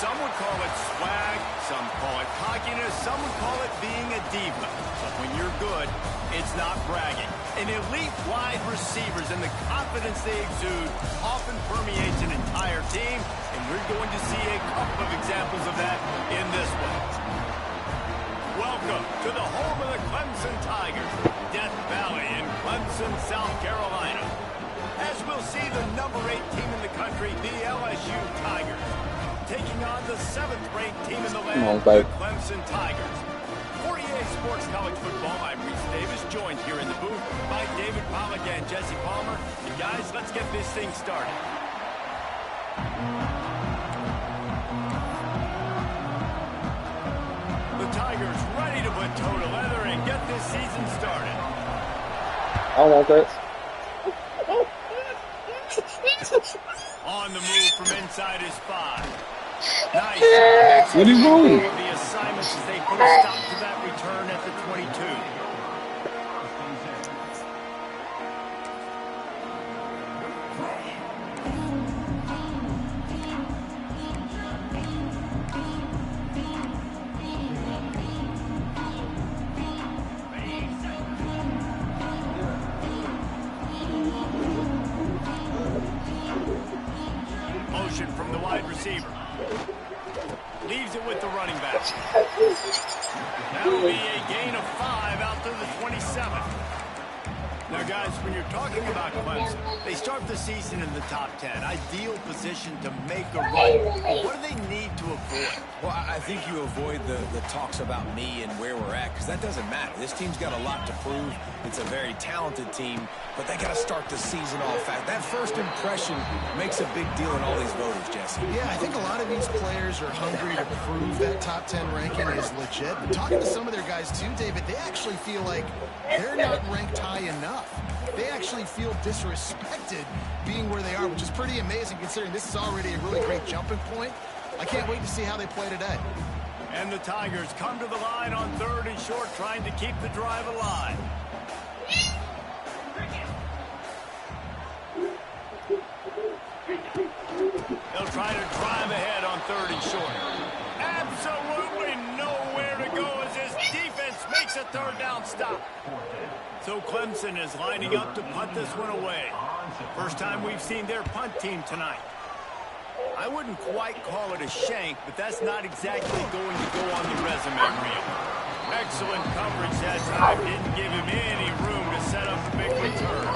Some would call it swag, some call it cockiness, some would call it being a diva. But when you're good, it's not bragging. An elite wide receivers and the confidence they exude often permeates an entire team, and we're going to see a couple of examples of that in this one. Welcome to the home of the Clemson Tigers, Death Valley in Clemson, South Carolina. As we'll see the number 8 team in the country, the LSU Tigers, taking on the 7th-ranked team in the land, the Clemson Tigers. For EA Sports College Football, I'm Reese Davis, joined here in the booth by David Pollack and Jesse Palmer. And guys, let's get this thing started. The Tigers ready to put toe to leather and get this season started. I want that. On the move from inside his 5. Nice. What are you doing? The assignments as they put a stop to that return at the 22. Motion from the wide receiver. Leaves it with the running back. That'll be a gain of 5 out to the 27. Now, guys, when you're talking about Clemson, they start the season in the top 10. Ideal position to make a run. What do they need to avoid? Well, I think you avoid the talks about me and where we're at, because that doesn't matter. This team's got a lot to prove. It's a very talented team, but they got to start the season off fast. That first impression makes a big deal in all these voters, Jesse. Yeah, I think a lot of these players are hungry to prove that top 10 ranking is legit. But talking to some of their guys too, David, they actually feel like they're not ranked high enough. They actually feel disrespected being where they are, which is pretty amazing considering this is already a really great jumping point. I can't wait to see how they play today. And the Tigers come to the line on 3rd and short, trying to keep the drive alive. They'll try to drive ahead on 3rd and short. Absolutely nowhere to go as his defense makes a 3rd down stop. So Clemson is lining up to punt this one away. First time we've seen their punt team tonight. I wouldn't quite call it a shank, but that's not exactly going to go on the resume reel. Excellent coverage that time. Didn't give him any room to set up a big return.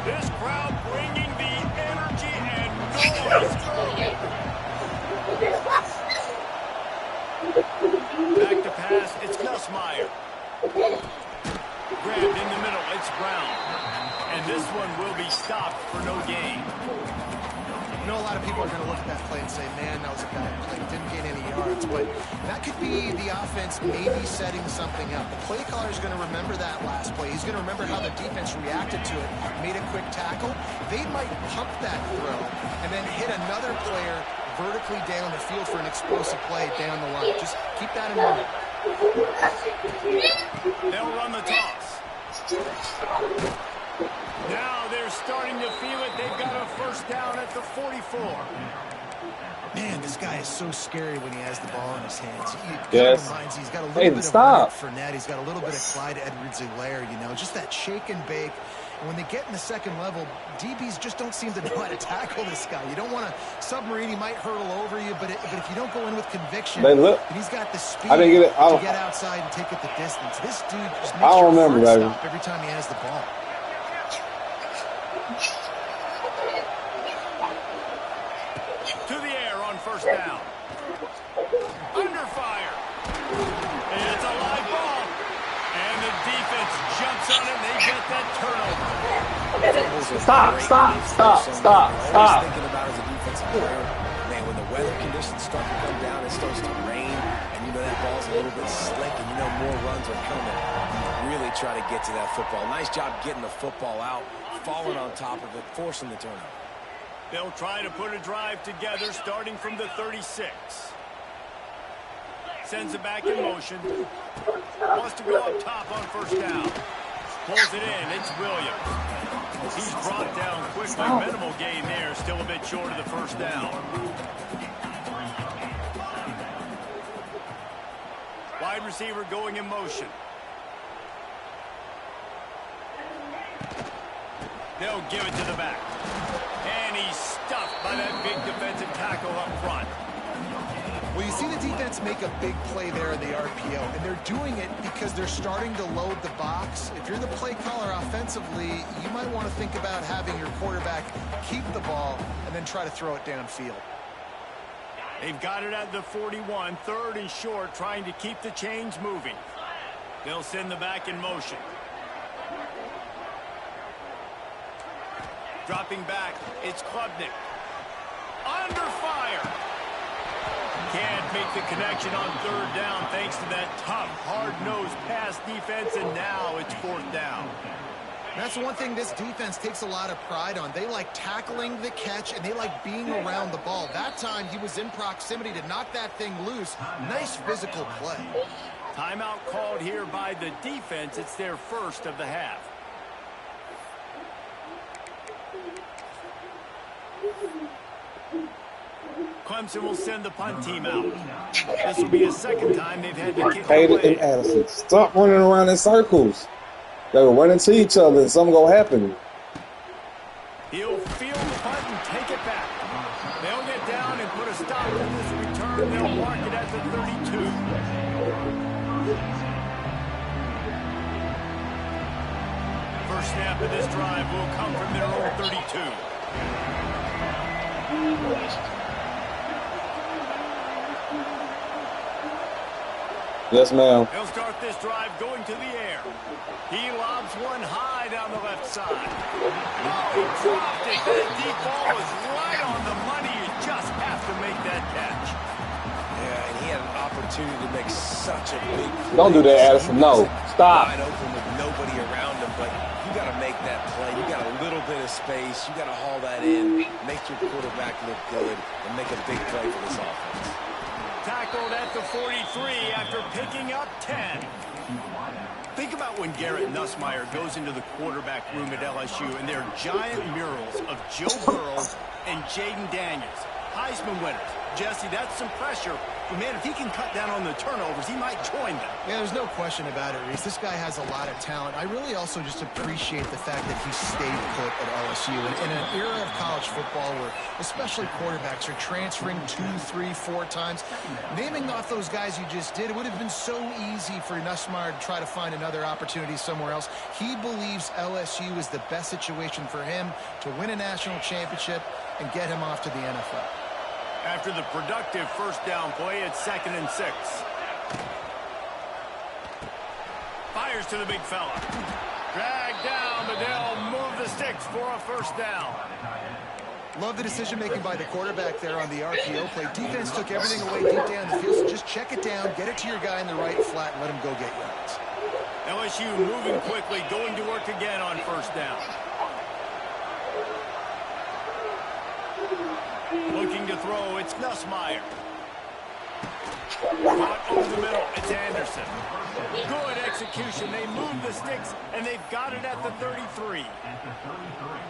This crowd bringing the energy and noise. Back to pass, it's Nussmeier. Grabbed in the middle, it's Brown. And this one will be stopped for no gain. I know a lot of people are going to look at that play and say, man, that was a bad play. Didn't gain any yards. But that could be the offense maybe setting something up. The play caller is going to remember that last play. He's going to remember how the defense reacted to it, made a quick tackle. They might pump that throw and then hit another player vertically down the field for an explosive play down the line. Just keep that in mind. They'll run the toss. Now they're starting to feel it. They've got a 1st down at the 44. Man, this guy is so scary when he has the ball in his hands. Yes. He's got a little bit stop. of Fournette. He's got a little bit of Clyde Edwards-Helaire, you know, just that shake and bake. And when they get in the second level, DBs just don't seem to know how to tackle this guy. You don't want to submarine. He might hurtle over you, but if you don't go in with conviction, and he's got the speed to get outside and take it the distance. This dude just makes your heart stop every time he has the ball. To the air on 1st down. Under fire. It's a live ball. And the defense jumps on it, and they get that turnover. Stop. Always thinking about as a defensive player, man, when the weather conditions start to come down, it starts to rain, and you know that ball's a little bit slick, and you know more runs are coming. Really try to get to that football. Nice job getting the football out, falling on top of it, forcing the turnover. They'll try to put a drive together starting from the 36. Sends it back in motion. Wants to go up top on first down. Pulls it in. It's Williams. He's brought down quickly. Minimal gain there. Still a bit short of the first down. Wide receiver going in motion. They'll give it to the back. And he's stuffed by that big defensive tackle up front. Well, you see the defense make a big play there in the RPO, and they're doing it because they're starting to load the box. If you're the play caller offensively, you might want to think about having your quarterback keep the ball and then try to throw it downfield. They've got it at the 41, third and short, trying to keep the chains moving. They'll send the back in motion. Dropping back, it's Klubnik. Under fire. Can't make the connection on third down thanks to that tough, hard-nosed pass defense, and now it's fourth down. That's one thing this defense takes a lot of pride on. They like tackling the catch, and they like being around the ball. That time, he was in proximity to knock that thing loose. Nice physical play. Timeout called here by the defense. It's their first of the half. Clemson will send the punt team out. This will be the second time they've had to kick away. Addison, stop running around in circles. They will run into each other and something gonna happen. He'll field the punt and take it back. They'll get down and put a stop to this return. They'll mark it at the 32. First snap of this drive will come from their own 32. Yes, ma'am. He'll start this drive going to the air. He lobs one high down the left side. Oh, he dropped it. That deep ball was right on the money. You just have to make that catch. Yeah, and he had an opportunity to make such a big play. Don't do that, Addison. No. Stop. Wide open with nobody around him, but you got to make that play. You got a little bit of space. You got to haul that in, make your quarterback look good, and make a big play for this offense. Tackled at the 43 after picking up 10. Think about when Garrett Nussmeier goes into the quarterback room at LSU and there are giant murals of Joe Burrow and Jaden Daniels. Heisman winners. Jesse, that's some pressure. But, man, if he can cut down on the turnovers, he might join them. Yeah, there's no question about it, Reese. This guy has a lot of talent. I really also just appreciate the fact that he stayed put at LSU. And in an era of college football where especially quarterbacks are transferring 2, 3, 4 times, naming off those guys you just did, it would have been so easy for Nussmeier to try to find another opportunity somewhere else. He believes LSU is the best situation for him to win a national championship and get him off to the NFL. After the productive first down play, it's 2nd and 6. Fires to the big fella. Dragged down, but they'll move the sticks for a first down. Love the decision-making by the quarterback there on the RPO play. Defense took everything away deep down the field, so just check it down, get it to your guy in the right flat, and let him go get yards. LSU moving quickly, going to work again on first down. Looking to throw, it's Nussmeier. Caught over the middle, it's Anderson. Good execution. They move the sticks, and they've got it at the 33.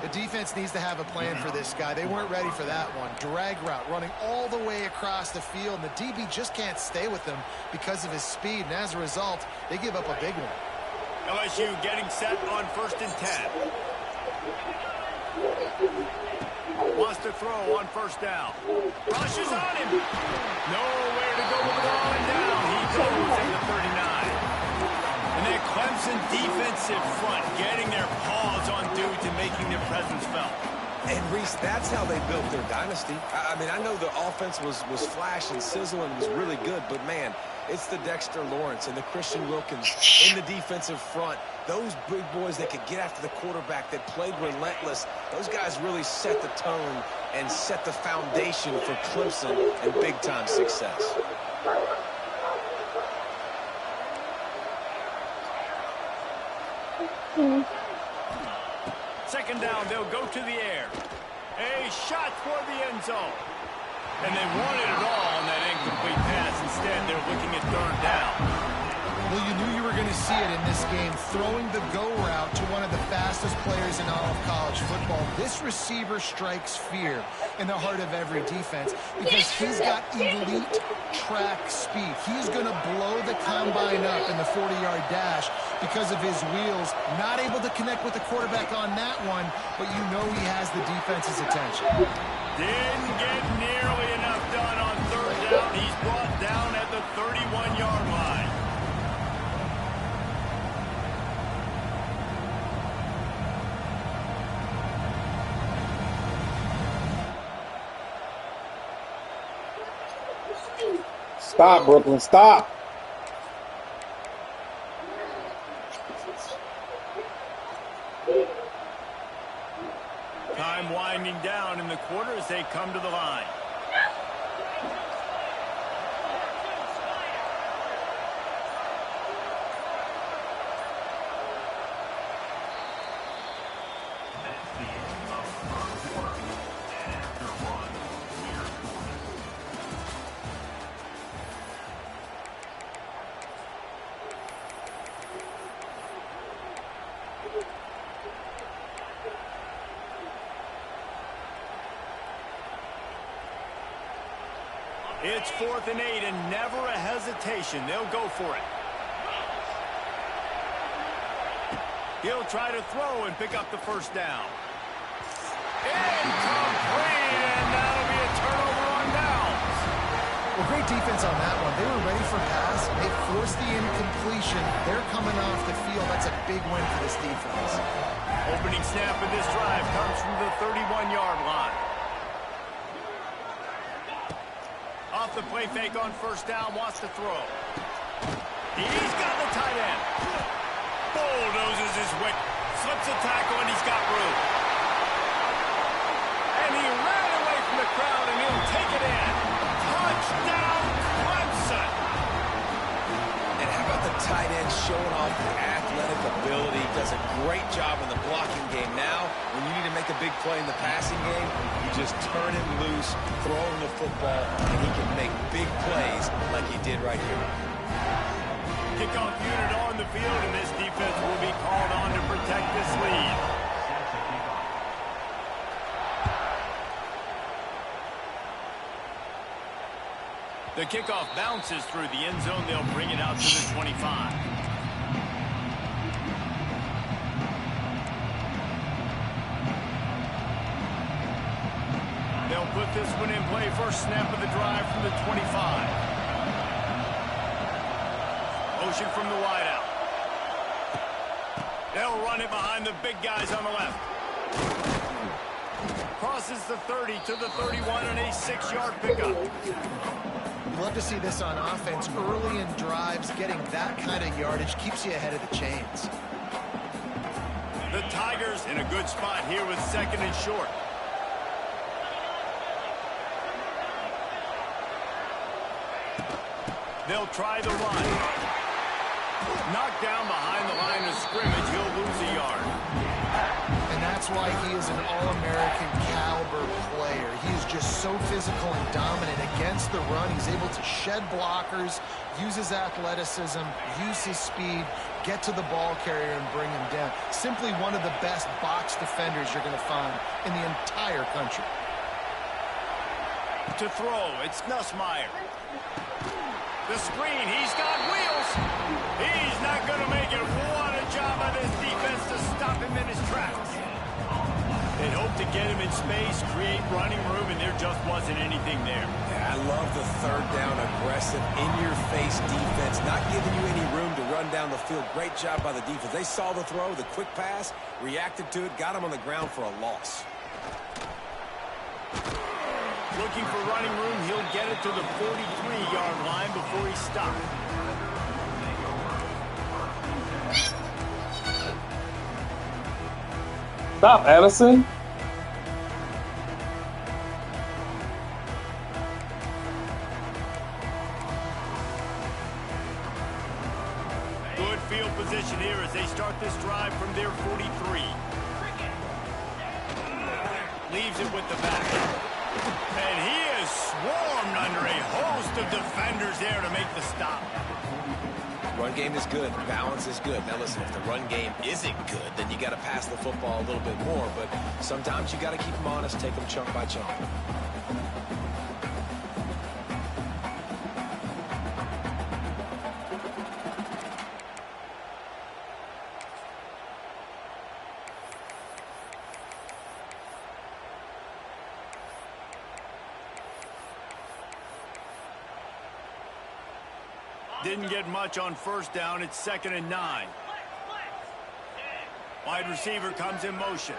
The defense needs to have a plan for this guy. They weren't ready for that one. Drag route, running all the way across the field, and the DB just can't stay with him because of his speed, and as a result, they give up a big one. LSU getting set on 1st and 10. Wants to throw on first down. Rushes on him. Nowhere to go with it all and down. He goes at the 39. And that Clemson defensive front getting their paws on dudes and making their presence felt. And, Reese, that's how they built their dynasty. I mean, I know the offense was flash and sizzle and was really good, but, man, it's the Dexter Lawrence and the Christian Wilkins in the defensive front. Those big boys that could get after the quarterback, that played relentless, those guys really set the tone and set the foundation for Clemson and big-time success. Second down, they'll go to the air. A shot for the end zone. And they wanted it all on that incomplete pass. Instead, they're looking at third down. Well, you knew you were going to see it in this game, throwing the go route to one of the fastest players in all of college football. This receiver strikes fear in the heart of every defense because he's got elite track speed. He's going to blow the combine up in the 40-yard dash because of his wheels. Not able to connect with the quarterback on that one, but you know he has the defense's attention. Didn't get nearly enough done on third down. He's brought down at the 31-yard line. Stop, Brooklyn, stop. Time winding down in the quarter as they come to the line. It's 4th and 8 and never a hesitation. They'll go for it. He'll try to throw and pick up the first down. Incomplete, and that'll be a turnover on downs. Well, great defense on that one. They were ready for pass. They forced the incompletion. They're coming off the field. That's a big win for this defense. Opening snap of this drive comes from the 31-yard line. Off the play fake on first down, wants to throw. He's got the tight end. Bulldozes his way, slips a tackle, and he's got room. And he ran away from the crowd, and he'll take it in. Touchdown, Clemson. And how about the tight end showing off the athletic ability? Does a great job in the blocking game. Now, when you need to make a big play in the passing game, you just turn him loose, throw him the football, and he can make big plays like he did right here. Kickoff unit on the field, and this defense will be called on to protect this lead. The kickoff bounces through the end zone. They'll bring it out to the 25. They'll put this one in play. First snap of the drive from the 25. Motion from the wideout. They'll run it behind the big guys on the left. Crosses the 30 to the 31 and a 6-yard pickup. Love to see this on offense. Early in drives, getting that kind of yardage keeps you ahead of the chains. The Tigers in a good spot here with 2nd and short. They'll try the run. Knocked down behind the line of scrimmage. He'll lose a yard. And that's why he is an All-American caliber player. He is just so physical and dominant against the run. He's able to shed blockers, use his athleticism, use his speed, get to the ball carrier and bring him down. Simply one of the best box defenders you're going to find in the entire country. To throw, it's Nussmeier. The screen, he's got wheels. He's not going to make it. What a job by this defense to stop him in his tracks. They'd hope to get him in space, create running room, and there just wasn't anything there. Yeah, I love the third down aggressive, in-your-face defense, not giving you any room to run down the field. Great job by the defense. They saw the throw, the quick pass, reacted to it, got him on the ground for a loss. Looking for running room, he'll get it to the 43-yard line before he stopped. Stop, Addison. Good field position here as they start this drive from their 43. Leaves it with the back. And he is swarmed under a host of defenders there to make the stop. Run game is good. Balance is good. Now, listen, if the run game isn't good, then you got to pass the football a little bit more. But sometimes you got to keep them honest, take them chunk by chunk. Didn't get much on first down. It's 2nd and 9. Wide receiver comes in motion.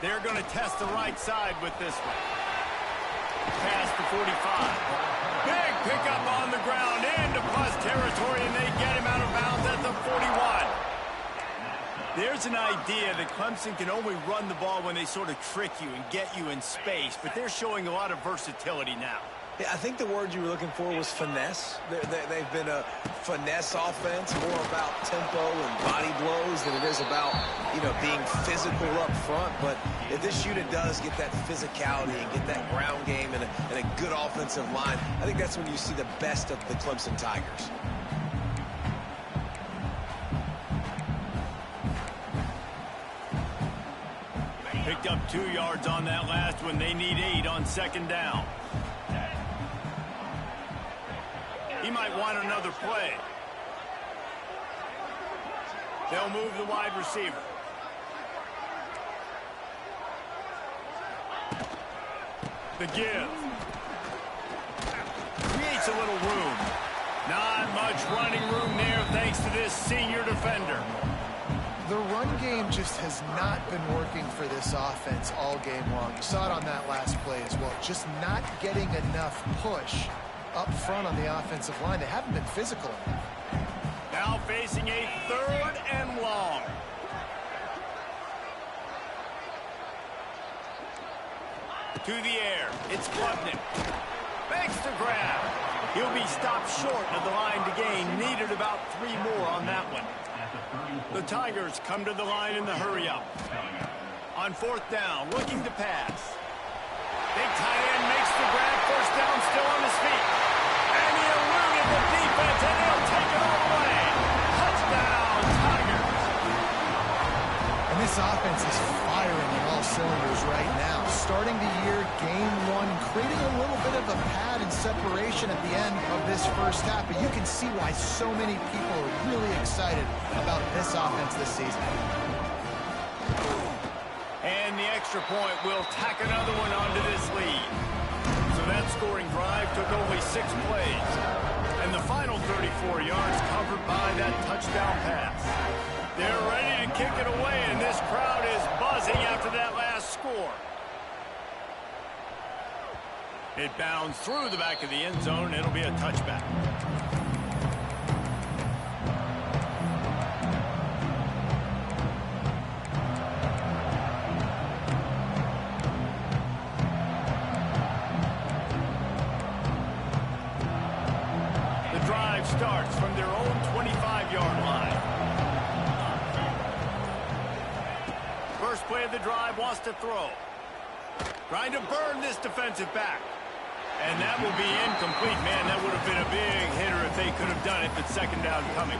They're going to test the right side with this one. Past the 45. Big pickup on the ground into plus territory, and they get him out of bounds at the 41. There's an idea that Clemson can only run the ball when they sort of trick you and get you in space, but they're showing a lot of versatility now. Yeah, I think the word you were looking for was finesse. They've been a finesse offense, more about tempo and body blows than it is about, being physical up front. But if this unit does get that physicality and get that ground game and a good offensive line, I think that's when you see the best of the Clemson Tigers. Picked up 2 yards on that last one. They need 8 on 2nd down. He might want another play. They'll move the wide receiver. The give. Creates a little room. Not much running room there thanks to this senior defender. The run game just has not been working for this offense all game long. You saw it on that last play as well. Just not getting enough push up front on the offensive line. They haven't been physical enough. Now facing a 3rd and long. To the air. It's Klubnik. Makes the grab. He'll be stopped short of the line to gain. Needed about 3 more on that one. The Tigers come to the line in the hurry-up. On 4th down, looking to pass. Big tight end makes the grab. First down, still on his feet. And he eluded the defense, and he'll take it all the way. Touchdown, Tigers. And this offense is firing on all cylinders right now. Starting the year, game 1, creating a little bit of a pad and separation at the end of this first half. But you can see why so many people are really excited about this offense this season. And the extra point will tack another one onto this lead. So that scoring drive took only 6 plays. And the final 34 yards covered by that touchdown pass. They're ready to kick it away, and this crowd is buzzing after that last score. It bounds through the back of the end zone. It'll be a touchback. The drive starts from their own 25-yard line. First play of the drive, wants to throw. Trying to burn this defensive back. And that will be incomplete. Man, that would have been a big hitter if they could have done it, but 2nd down coming.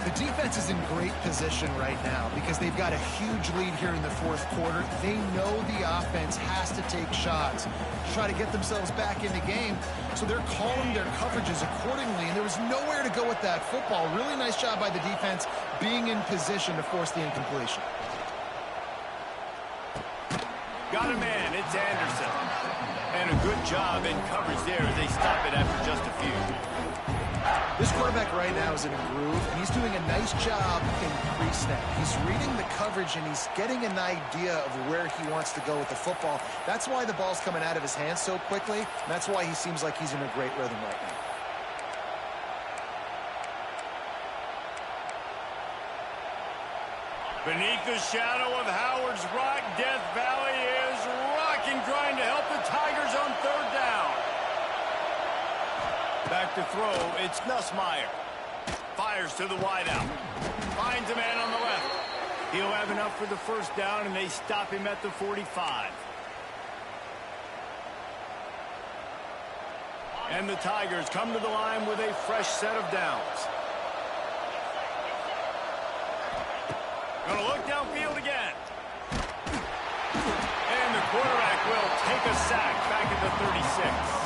The defense is in great position right now because they've got a huge lead here in the 4th quarter. They know the offense has to take shots to try to get themselves back in the game. So they're calling their coverages accordingly, and there was nowhere to go with that football. Really nice job by the defense being in position to force the incompletion. Got a man, it's Anderson. And a good job in coverage there as they stop it after just a few. This quarterback right now is in a groove, and he's doing a nice job in pre-snap. He's reading the coverage, and he's getting an idea of where he wants to go with the football. That's why the ball's coming out of his hands so quickly, and that's why he seems like he's in a great rhythm right now. Beneath the shadow of Howard's Rock, Death Valley is rocking, trying to help the Tigers on 3rd down. Back to throw, it's Nussmeier. Fires to the wideout. Finds a man on the left. He'll have enough for the first down, and they stop him at the 45. And the Tigers come to the line with a fresh set of downs. Gonna look downfield again. And the quarterback will take a sack back at the 36.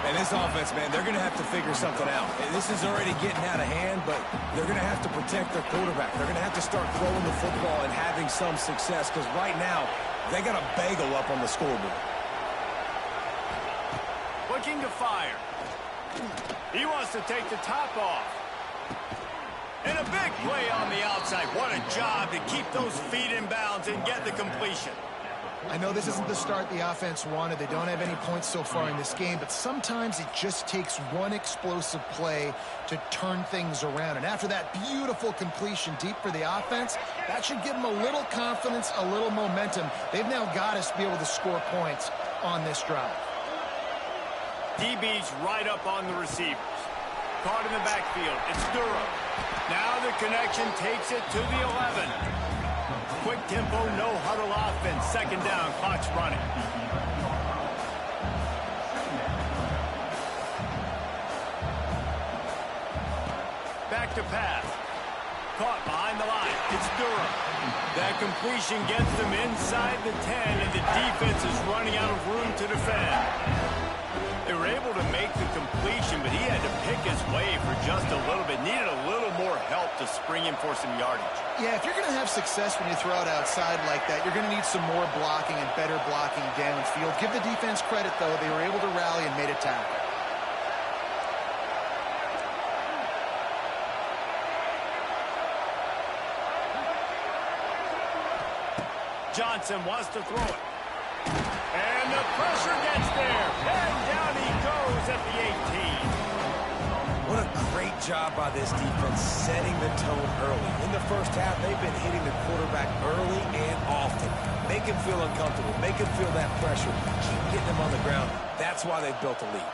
And this offense, man, they're going to have to figure something out. And this is already getting out of hand, but they're going to have to protect their quarterback. They're going to have to start throwing the football and having some success, because right now, they got a bagel up on the scoreboard. Looking to fire. He wants to take the top off. And a big play on the outside. What a job to keep those feet in bounds and get the completion. I know this isn't the start the offense wanted. They don't have any points so far in this game, but sometimes it just takes one explosive play to turn things around. And after that beautiful completion deep for the offense, that should give them a little confidence, a little momentum. They've now got us to be able to score points on this drive. DB's right up on the receivers. Caught in the backfield. It's Durham. Now the connection takes it to the 11. Quick tempo, no huddle offense. Second down, clock's running. Back to pass. Caught behind the line. It's Durham. That completion gets them inside the 10, and the defense is running out of room to defend. They were able to make the completion, but he had to pick his way for just a little bit. Needed a little more help to spring him for some yardage. Yeah, if you're going to have success when you throw it outside like that, you're going to need some more blocking and better blocking downfield. Give the defense credit, though. They were able to rally and made a tackle. Johnson wants to throw it. And the pressure gets there. And down he goes at the 18. What a great job by this defense setting the tone early. In the first half, they've been hitting the quarterback early and often. Make him feel uncomfortable. Make him feel that pressure. Keep getting him on the ground. That's why they've built a lead.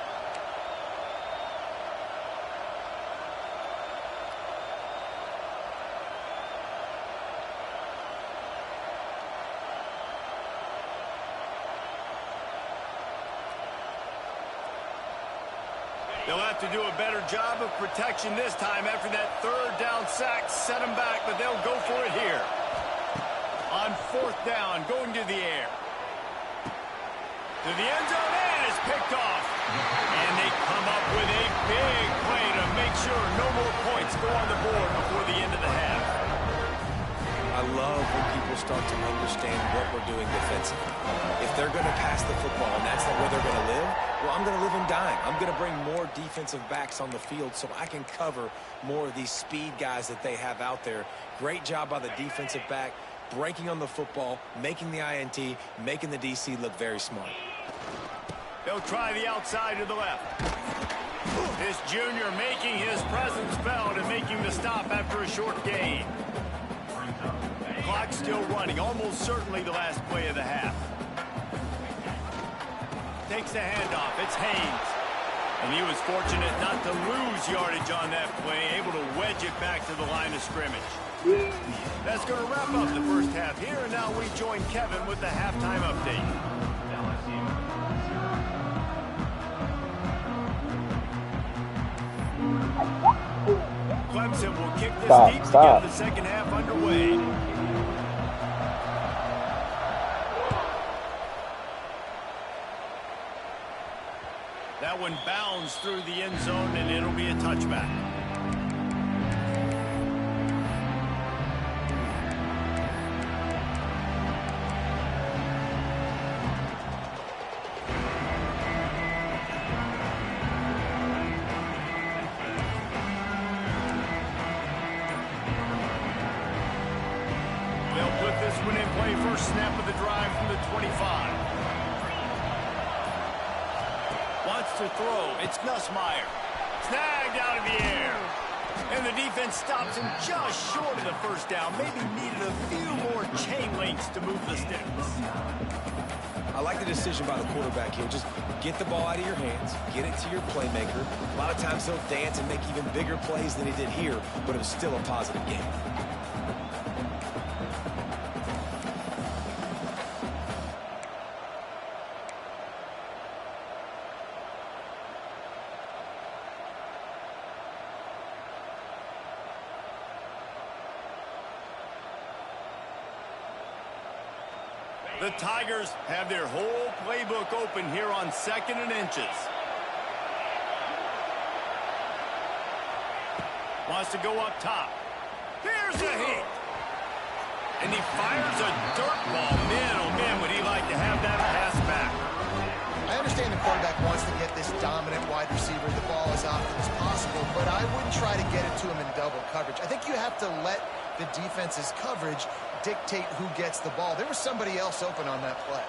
They'll have to do a better job of protection this time after that third down sack. Set them back, but they'll go for it here. On fourth down, going to the air. To the end zone, and it's picked off. And they come up with a big play to make sure no more points go on the board before the end of the half. I love when people start to understand what we're doing defensively. If they're going to pass the football and that's the way they're going to live, well, I'm going to live and dime. I'm going to bring more defensive backs on the field so I can cover more of these speed guys that they have out there. Great job by the defensive back, breaking on the football, making the INT, making the DC look very smart. They'll try the outside to the left. This junior making his presence felt and making the stop after a short gain. Clock still running, almost certainly the last play of the half. Takes the handoff, it's Haynes. And he was fortunate not to lose yardage on that play, able to wedge it back to the line of scrimmage. That's going to wrap up the first half here, and now we join Kevin with the halftime update. Clemson will kick this deep to get the second half underway. That one bounds through the end zone, and it'll be a touchback. They'll put this one in play. First snap of the drive from the 25. Wants to throw. It's Nussmeier. Snagged out of the air. And the defense stops him just short of the first down. Maybe needed a few more chain links to move the sticks. I like the decision by the quarterback here. Just get the ball out of your hands. Get it to your playmaker. A lot of times he'll dance and make even bigger plays than he did here, but it was still a positive game. The Tigers have their whole playbook open here on 2nd and inches. Wants to go up top. Here's a hit. And he fires a dirt ball. Man, oh man, would he like to have that pass back. I understand the quarterback wants to get this dominant wide receiver the ball as often as possible, but I wouldn't try to get it to him in double coverage. I think you have to let the defense's coverage dictate who gets the ball. There was somebody else open on that play.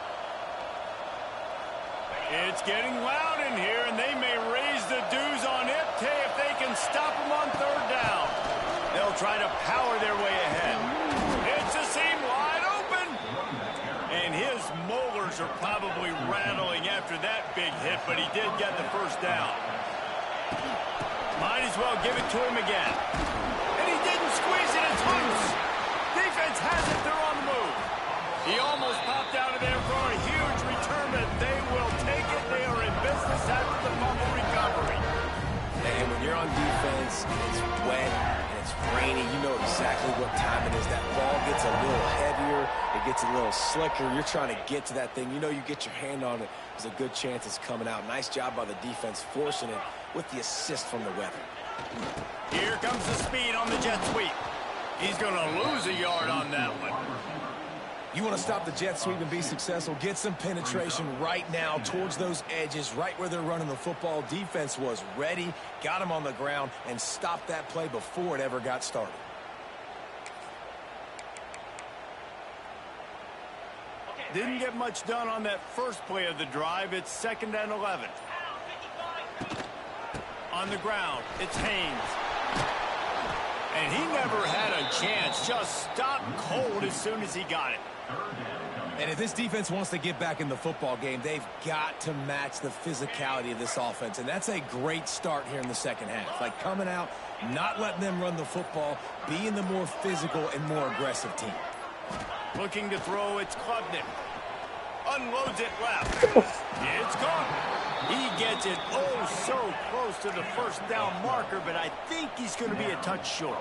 It's getting loud in here, and they may raise the dues on Ipte if they can stop him on 3rd down. They'll try to power their way ahead. It's a seam wide open. And his molars are probably rattling after that big hit, but he did get the 1st down. Might as well give it to him again. And he didn't squeeze it. It's loose. Defense has it. They're on the move. He almost popped out of there for a huge return, but they will take it. They are in business after the fumble recovery. And when you're on defense, it's wet and it's rainy, you know exactly what time it is. That ball gets a little heavier. It gets a little slicker. You're trying to get to that thing. You know you get your hand on it. There's a good chance it's coming out. Nice job by the defense forcing it with the assist from the weather. Here comes the speed on the jet sweep. He's going to lose a yard on that one. You want to stop the jet sweep and be successful, get some penetration right now towards those edges, right where they're running the football. Defense was ready, got him on the ground, and stopped that play before it ever got started. Didn't get much done on that first play of the drive. It's 2nd and 11. On the ground, it's Haynes. And he never had a chance. Just stopped cold as soon as he got it. And if this defense wants to get back in the football game, they've got to match the physicality of this offense. And that's a great start here in the 2nd half. Like coming out, not letting them run the football, being the more physical and more aggressive team. Looking to throw, it's Klubnik. Unloads it left. It's gone. He gets it oh so close to the 1st down marker, but I think he's going to be a touch short.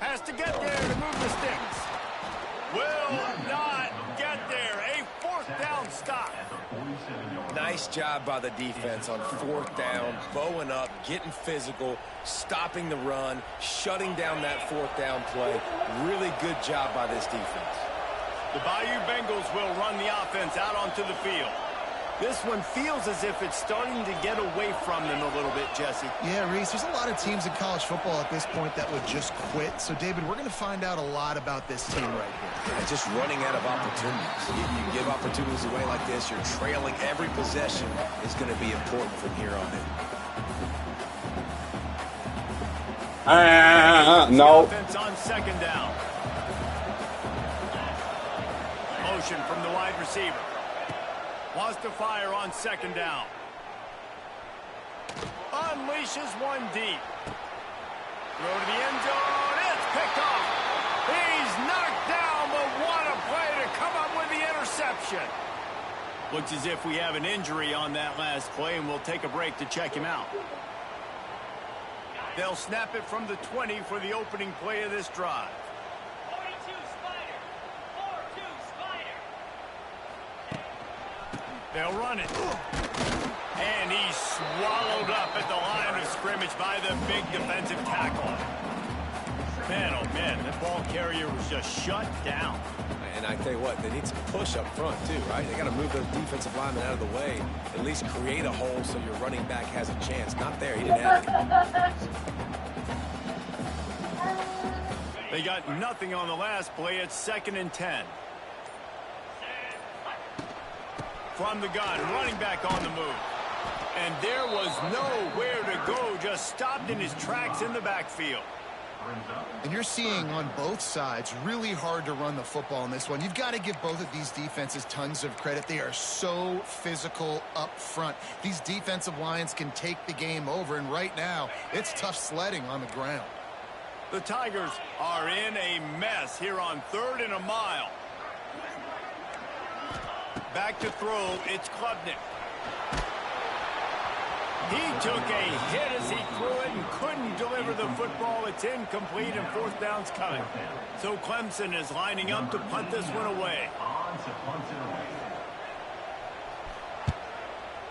Has to get there to move the sticks. Will not get there. A 4th down stop. Nice job by the defense on 4th down, bowing up, getting physical, stopping the run, shutting down that 4th down play. Really good job by this defense. The Bayou Bengals will run the offense out onto the field. This one feels as if it's starting to get away from them a little bit, Jesse. Yeah, Reese, there's a lot of teams in college football at this point that would just quit. So, David, we're going to find out a lot about this team right here. Yeah, just running out of opportunities. You give opportunities away like this, you're trailing. Every possession is going to be important from here on in. No. Offense on 2nd down. Motion from the wide receiver. Wants to fire on 2nd down. Unleashes one deep. Throw to the end zone. It's picked off. He's knocked down, but what a play to come up with the interception. Looks as if we have an injury on that last play, and we'll take a break to check him out. They'll snap it from the 20 for the opening play of this drive. They'll run it. And he's swallowed up at the line of scrimmage by the big defensive tackle. Man, oh man, the ball carrier was just shut down. And I tell you what, they need some push up front too, right? They got to move those defensive linemen out of the way, at least create a hole so your running back has a chance. Not there, he didn't have it. They got nothing on the last play. It's 2nd and 10. From the gun, running back on the move. And there was nowhere to go, just stopped in his tracks in the backfield. And you're seeing on both sides really hard to run the football in this one. You've got to give both of these defenses tons of credit. They are so physical up front. These defensive lines can take the game over, and right now it's tough sledding on the ground. The Tigers are in a mess here on 3rd and a mile. Back to throw, it's Klubnik. He took a hit as he threw it and couldn't deliver the football. It's incomplete and 4th down's coming. So Clemson is lining up to punt this one away.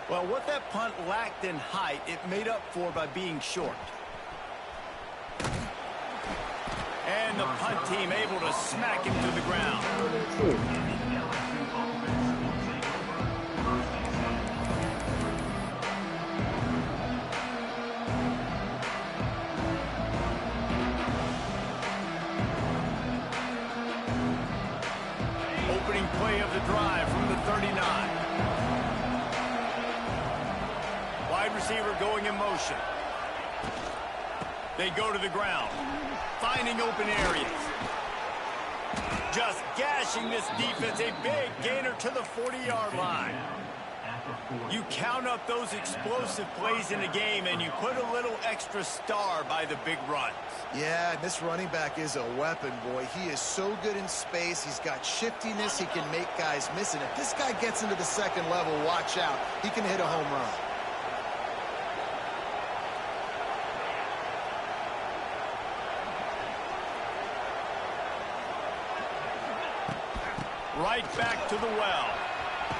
Well, what that punt lacked in height, it made up for by being short. And the punt team able to smack him to the ground. Opening play of the drive from the 39. Wide receiver going in motion. They go to the ground, finding open areas. Just gashing this defense, a big gainer to the 40-yard line. You count up those explosive plays in the game, and you put a little extra star by the big runs. Yeah, this running back is a weapon, boy. He is so good in space. He's got shiftiness. He can make guys miss. And if this guy gets into the 2nd level, watch out. He can hit a home run. Right back to the well.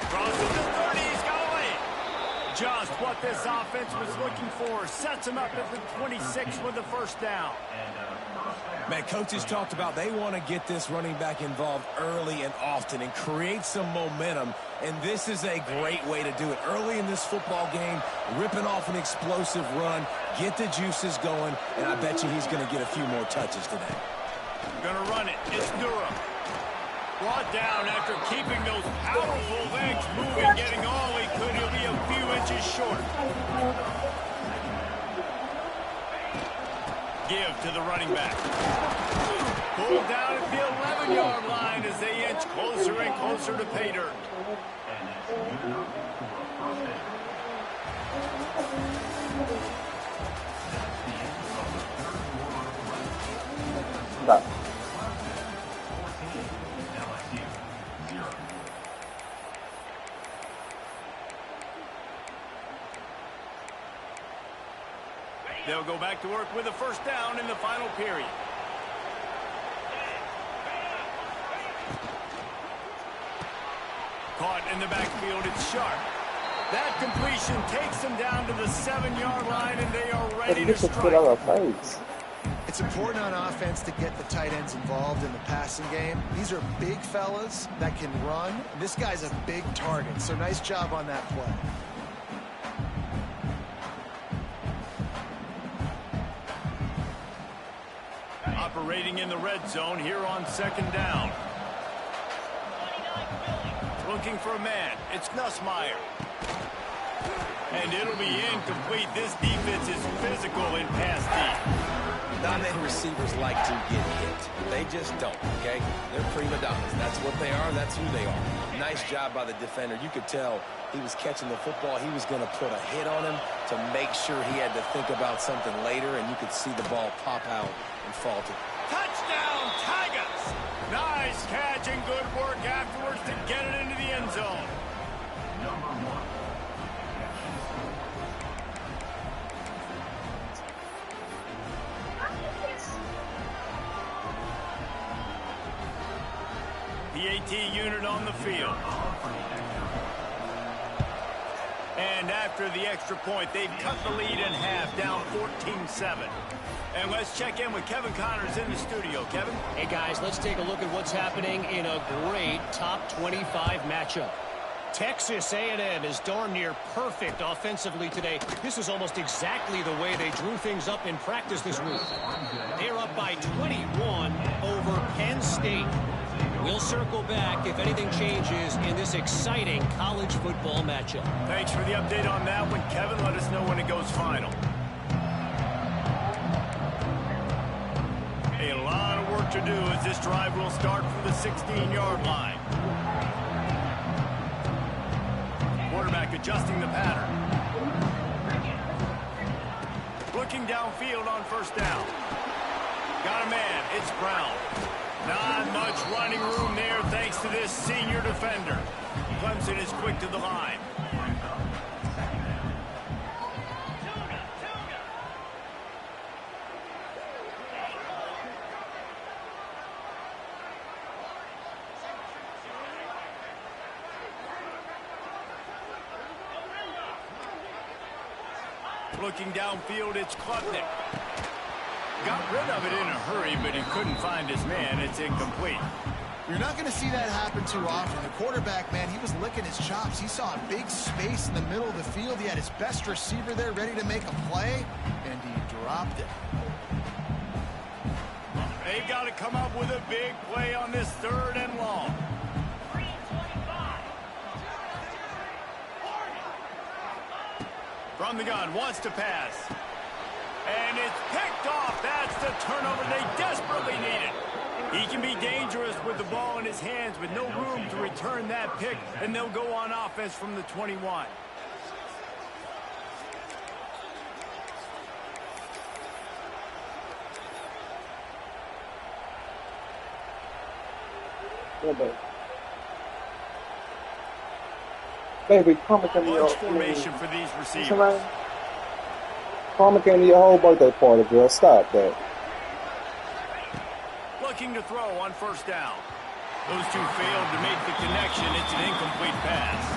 Crosses the 30, he's got away. Just what this offense was looking for. Sets him up at the 26 with the 1st down. Man, coaches talked about they want to get this running back involved early and often and create some momentum, and this is a great way to do it. Early in this football game, ripping off an explosive run, get the juices going, and I bet you he's going to get a few more touches today. Gonna run it. It's Durham. Brought down after keeping those powerful legs moving, getting all he could. He'll be a few inches short. Give to the running back. Pulled down at the 11-yard line as they inch closer and closer to pay dirt. Stop. They'll go back to work with a 1st down in the final period. Caught in the backfield, it's Sharp. That completion takes them down to the 7-yard line, and they are ready to strike. It's important on offense to get the tight ends involved in the passing game. These are big fellas that can run. This guy's a big target, so nice job on that play. Operating in the red zone here on 2nd down. Looking for a man. It's Nussmeier. And it'll be incomplete. This defense is physical in pass deep. Not many receivers like to get hit. They just don't, okay? They're prima donnas. That's what they are. That's who they are. Nice job by the defender. You could tell he was catching the football. He was going to put a hit on him to make sure he had to think about something later, and you could see the ball pop out and fall to. Touchdown, Tigers! Nice catch and good work afterwards to get it into the end zone. The AT unit on the field. And after the extra point, they've cut the lead in half, down 14-7. And let's check in with Kevin Connors in the studio. Kevin? Hey, guys, let's take a look at what's happening in a great top 25 matchup. Texas A&M is darn near perfect offensively today. This is almost exactly the way they drew things up in practice this week. They're up by 21 over Penn State. We'll circle back if anything changes in this exciting college football matchup. Thanks for the update on that one, Kevin. Let us know when it goes final. do as this drive will start from the 16-yard line. Quarterback adjusting the pattern. Looking downfield on first down. Got a man. It's Brown. Not much running room there thanks to this senior defender. Clemson is quick to the line. Looking downfield, it's Klubnik. Got rid of it in a hurry, but he couldn't find his man. It's incomplete. You're not going to see that happen too often. The quarterback, man, he was licking his chops. He saw a big space in the middle of the field. He had his best receiver there ready to make a play, and he dropped it. They've got to come up with a big play on this 3rd and long. From the gun, wants to pass. And it's picked off. That's the turnover they desperately needed. He can be dangerous with the ball in his hands, with no room to return that pick, and they'll go on offense from the 21. Baby, Karma came to Bunch formation for these receivers. Karma came to your whole birthday party, girl. Stop that. Looking to throw on first down. Those two failed to make the connection. It's an incomplete pass.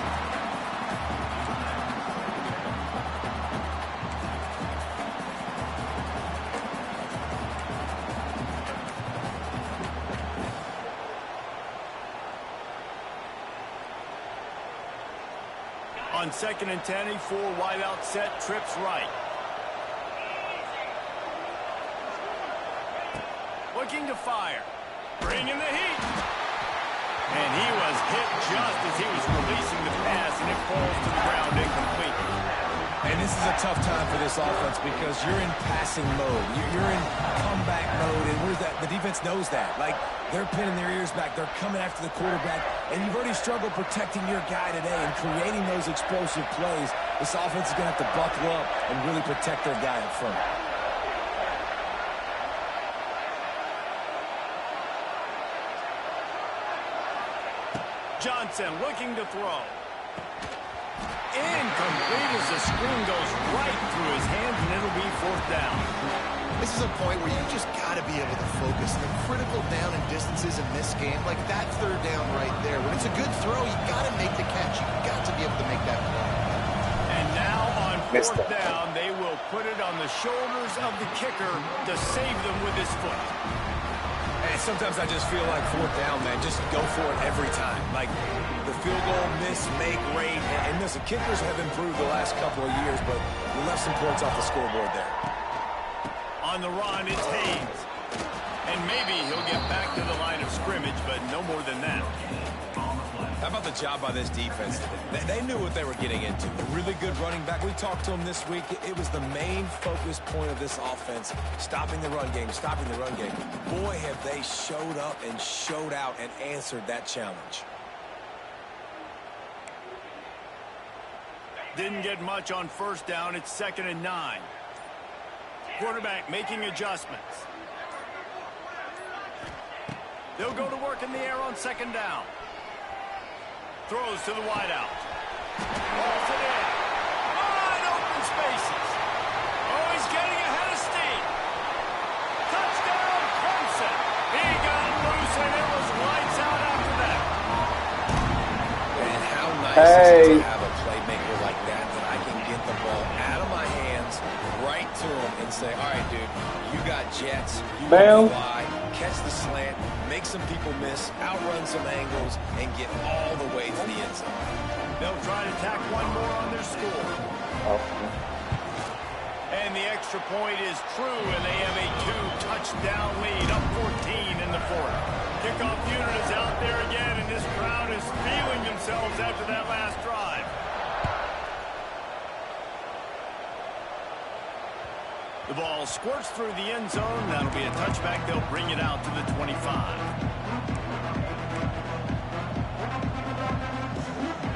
On 2nd and 10, a 4-wideout set, trips right. Looking to fire. Bringing the heat. And he was hit just as he was releasing the pass, and it falls to the ground incomplete. And this is a tough time for this offense because you're in passing mode. You're in comeback mode, and the defense knows that. Like, they're pinning their ears back. They're coming after the quarterback, and you've already struggled protecting your guy today and creating those explosive plays. This offense is going to have to buckle up and really protect their guy up front. Johnson looking to throw. Incomplete as the screen goes right through his hands, and it'll be 4th down. This is a point where you just got to be able to focus. The critical down and distances in this game, like that 3rd down right there. When it's a good throw, you got to make the catch. You got to be able to make that play. And now on 4th down, they will put it on the shoulders of the kicker to save them with his foot. And sometimes I just feel like 4th down, man, just go for it every time. Like, the field goal, miss, make, rate. And listen, kickers have improved the last couple of years, but we left some points off the scoreboard there. On the run, it's Haynes. And maybe he'll get back to the line of scrimmage, but no more than that. How about the job by this defense today? They knew what they were getting into. A really good running back. We talked to him this week. It was the main focus point of this offense, stopping the run game, stopping the run game. Boy, have they showed up and showed out and answered that challenge. Didn't get much on first down. It's 2nd and 9. Quarterback making adjustments. They'll go to work in the air on 2nd down. Throws to the wideout. Balls it in. Wide open spaces. Oh, he's getting ahead of steam. Touchdown, Clemson. He got loose, and it was lights out after that. And how nice is it to have a playmaker like that I can get the ball out of my hands right to him and say, all right, dude, you got jets. You can fly, catch the slant, make some people miss, outrun some angles, and get all the way to the end zone. They'll try to tack one more on their score. And the extra point is true, and they have a 2-touchdown lead, up 14 in the 4th. Kickoff unit is out there again, and this crowd is feeling themselves after that last drive. The The ball squirts through the end zone. That'll be a touchback. They'll bring it out to the 25.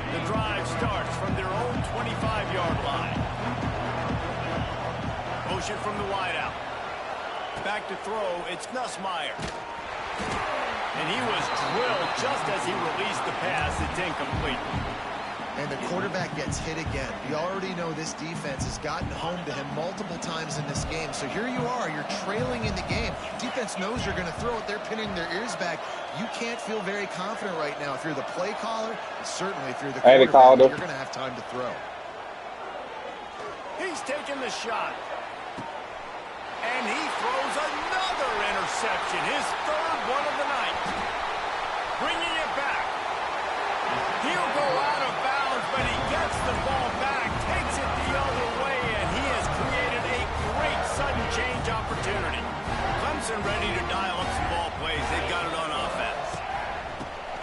The drive starts from their own 25-yard line. Motion from the wideout. Back to throw. It's Nussmeier. And he was drilled just as he released the pass. It's incomplete. And the quarterback gets hit again. We already know this defense has gotten home to him multiple times in this game. So here you are, you're trailing in the game. Defense knows you're going to throw it. They're pinning their ears back. You can't feel very confident right now. If you're the play caller, certainly if you're the quarterback, you're going to have time to throw. He's taking the shot. And he throws another interception, his third one of the night. Bringing it back. He'll go out of bounds, but he gets the ball back, takes it the other way, and he has created a great sudden change opportunity. Clemson ready to dial up some ball plays. They've got it on offense.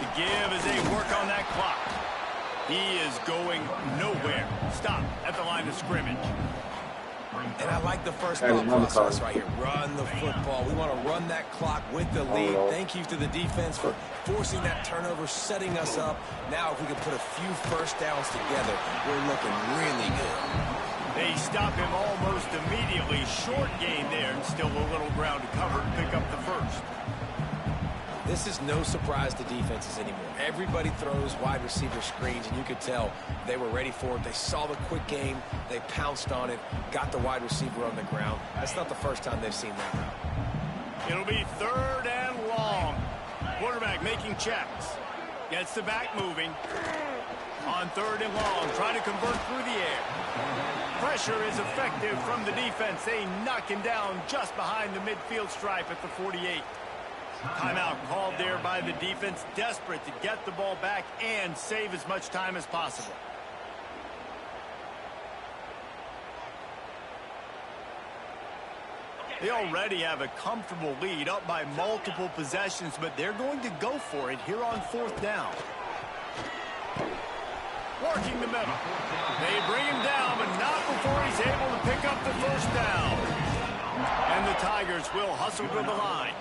The give as they work on that clock. He is going nowhere. Stop at the line of scrimmage. And I like the first thought process right here. Run the football. We want to run that clock with the lead. Thank you to the defense for forcing that turnover, setting us up. Now if we can put a few first downs together, we're looking really good. They stop him almost immediately. Short gain there, and still a little ground to cover to pick up the first. This is no surprise to defenses anymore. Everybody throws wide receiver screens, and you could tell they were ready for it. They saw the quick game. They pounced on it, got the wide receiver on the ground. That's not the first time they've seen that route. It'll be third and long. Quarterback making checks. Gets the back moving. On third and long, trying to convert through the air. Pressure is effective from the defense. They knock him down just behind the midfield stripe at the 48. Timeout called there by the defense, desperate to get the ball back and save as much time as possible. They already have a comfortable lead, up by multiple possessions, but they're going to go for it here on fourth down. Working the middle. They bring him down, but not before he's able to pick up the first down. And the Tigers will hustle to the line.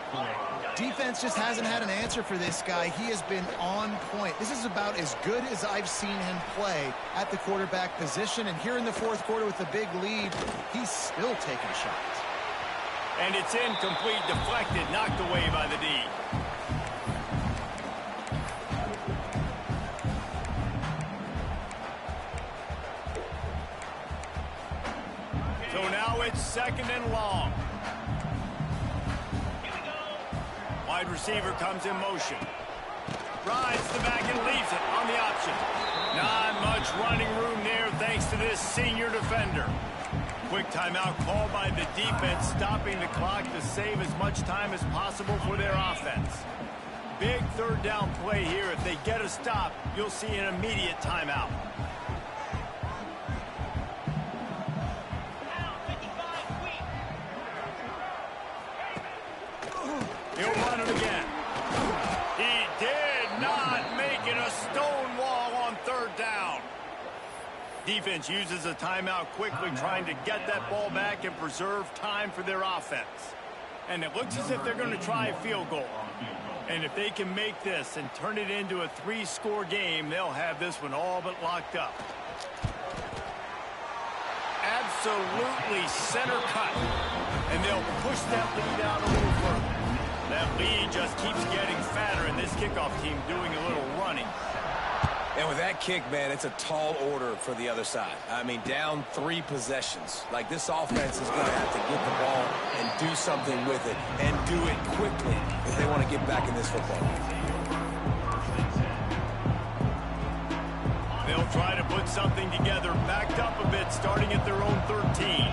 Defense just hasn't had an answer for this guy. He has been on point. This is about as good as I've seen him play at the quarterback position. And here in the fourth quarter with the big lead, he's still taking shots. And it's incomplete, deflected, knocked away by the D. So now it's second and long. Wide receiver comes in motion. Rides the back and leaves it on the option. Not much running room there thanks to this senior defender. Quick timeout called by the defense, stopping the clock to save as much time as possible for their offense. Big third down play here. If they get a stop, you'll see an immediate timeout. He'll run it again. He did not make it a stone wall on third down. Defense uses a timeout quickly, trying to get that ball back and preserve time for their offense. And it looks as if they're going to try a field goal. And if they can make this and turn it into a 3-score game, they'll have this one all but locked up. Absolutely center cut. And they'll push that lead out a little further. That lead just keeps getting fatter, and this kickoff team doing a little running. And with that kick, man, it's a tall order for the other side. I mean, down 3 possessions. Like, this offense is going to have to get the ball and do something with it, and do it quickly if they want to get back in this football game. They'll try to put something together, backed up a bit, starting at their own 13.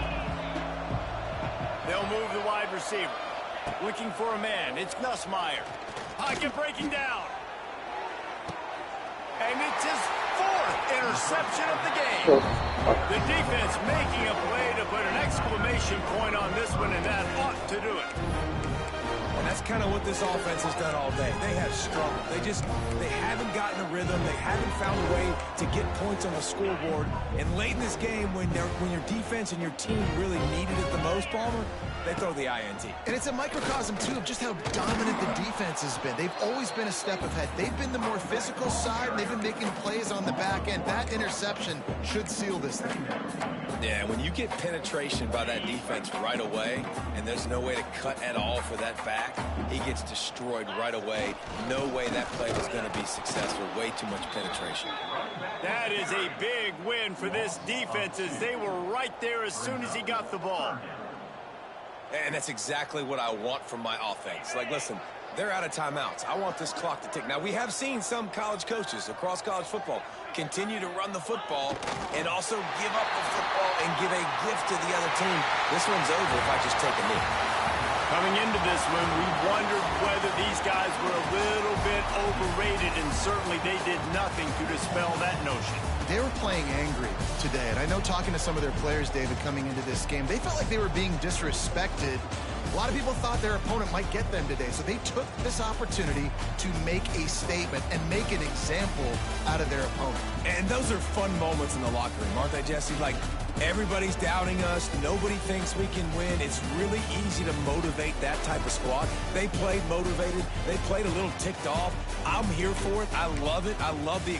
They'll move the wide receiver. Looking for a man. It's Nussmeier. Pocket breaking down. And it's his 4th interception of the game. The defense making a play to put an exclamation point on this one, and that ought to do it. And That's kind of what this offense has done all day. They have struggled. They haven't gotten a rhythm. They haven't found a way to get points on the scoreboard. And late in this game, when your defense and your team really needed it the most, Palmer, they throw the INT. And it's a microcosm, too, of just how dominant the defense has been. They've always been a step ahead. They've been the more physical side, and they've been making plays on the back end. That interception should seal this thing. Yeah, when you get penetration by that defense right away, and there's no way to cut at all for that back, he gets destroyed right away. No way that play was going to be successful. Way too much penetration. That is a big win for this defense, as they were right there as soon as he got the ball. And that's exactly what I want from my offense. Like, listen, they're out of timeouts. I want this clock to tick. Now, we have seen some college coaches across college football continue to run the football and also give up the football and give a gift to the other team. This one's over if I just take a knee. Coming into this one, we wondered whether these guys were a little bit overrated, and certainly they did nothing to dispel that notion. They were playing angry today, and I know talking to some of their players, David, coming into this game, they felt like they were being disrespected. A lot of people thought their opponent might get them today, so they took this opportunity to make a statement and make an example out of their opponent. And those are fun moments in the locker room, aren't they, Jesse? Like, everybody's doubting us. Nobody thinks we can win. It's really easy to motivate that type of squad. They played motivated. They played a little ticked off. I'm here for it. I love it. I love the